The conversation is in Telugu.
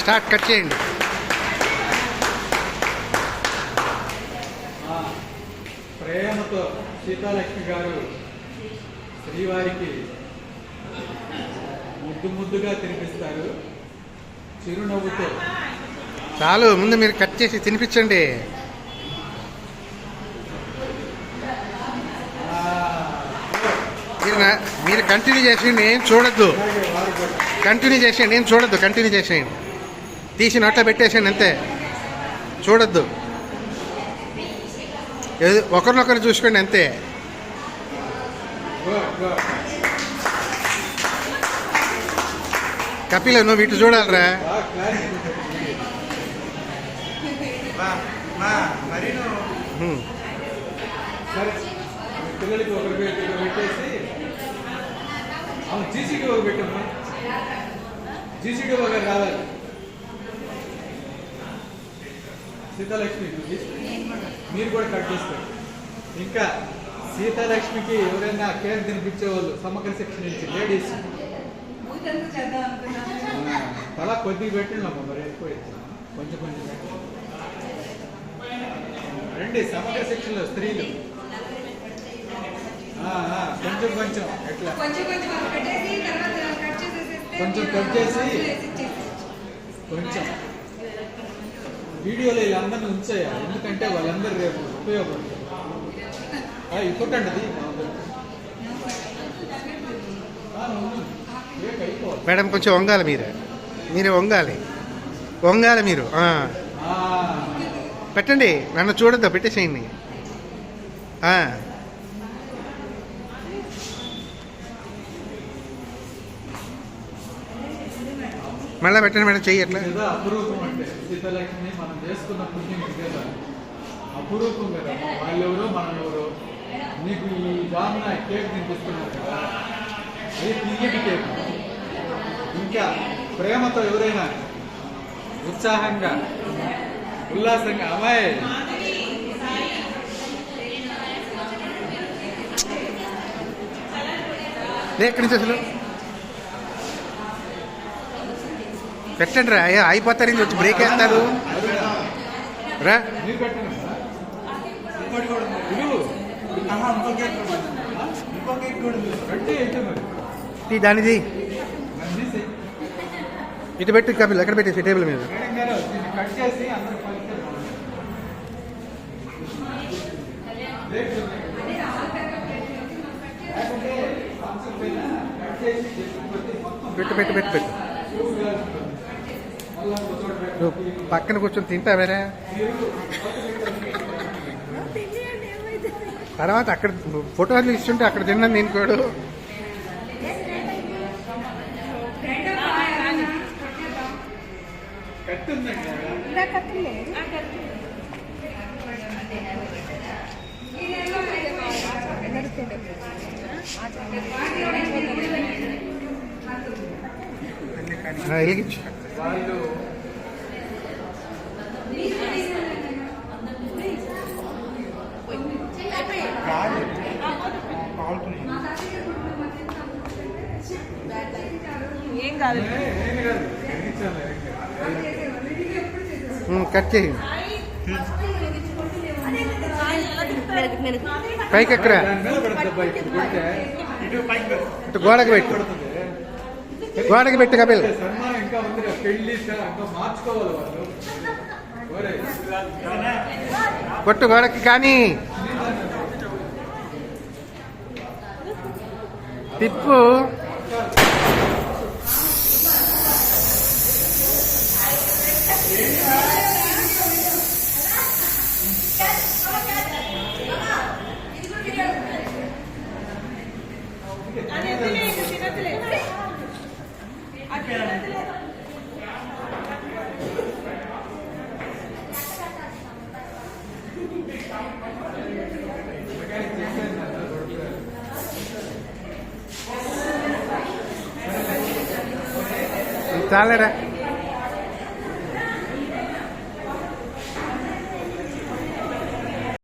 స్టార్ట్ కట్ చేయండి. ప్రేమతో సీతాలక్ష్మి గారు శ్రీవారికి ముద్దుగా తినిపిస్తారు చిరునవ్వుతో. చాలు, ముందు మీరు కట్ చేసి తినిపించండి. మీరు కంటిన్యూ చేసేయండి, ఏం చూడొద్దు. కంటిన్యూ చేసేయండి, ఏం చూడొద్దు. కంటిన్యూ చేసేయండి, తీసి నోట్లో పెట్టేసేయండి, అంతే. చూడొద్దు, ఒకరినొకరు చూసుకోండి, అంతే. కపిల, నువ్వు ఇటు చూడాలరా. పిల్లలకి ఒకరు పెట్టేసి జీసీకి ఒకరు పెట్టమ్మా. జీసీకి ఒకరు రావాలి. సీతాలక్ష్మి మీరు కూడా కట్ చేస్తారు. ఇంకా సీతాలక్ష్మికి ఎవరైనా కేర్ తినిపించేవాళ్ళు సమగ్ర శిక్షణ ఇచ్చి లేడీస్ తలా కొద్దిగా పెట్టినాము, మరి ఎక్కువ కొంచెం రండి. సమగ్ర శిక్షణలో స్త్రీలు కొంచెం ఎట్లా కొంచెం కట్ చేసి కొంచెం వీడియోలో వీళ్ళందరినీ ఉంచేయాలి, ఎందుకంటే వాళ్ళందరూ రేపు ఉపయోగపడతారు. ఇప్పకండి మేడం, కొంచెం వంగాలి, మీరే వంగాలి మీరు. పెట్టండి, నన్ను చూడద్దు, పెట్టేసేయండి. మళ్ళీ పెట్టండి మేడం, చెయ్యి ఎట్లా. అపురూపం అంటే సీతాలక్ష్మి మనం చేసుకున్న పుణ్యం కదా, అపురూపం కదా. వాళ్ళెవరో మనం ఎవరో. నీకు ఈ దాన్న కేక్ తినిపిస్తున్నారు కదా, అది తీయటి కేక్. ఇంకా ప్రేమతో ఎవరైనా ఉత్సాహంగా ఉల్లాసంగా అమ్మాయి ఎక్కడి నుంచి అసలు పెట్టండి రా, అయిపోతారు, ఇంక వచ్చి బ్రేక్ వేస్తారు రా. దానిది ఇటు పెట్టి కపిల్, ఎక్కడ పెట్టేసి టేబుల్ మీద. పెట్టు నువ్వు పక్కన కూర్చొని తింటావేరా. తర్వాత అక్కడ ఫోటోలు ఇస్తుంటే అక్కడ తిన్నాను నేను కూడా. వెలిగించు. వాళ్ళు ఏం కాదు, కట్ చేయండి. పైకి ఎక్కరా, ఇటు గోడకు పెట్టు, గోడకి పెట్టు కపిల్. కొట్టు గోడకి. కానీ తిప్పు. చాలేరా.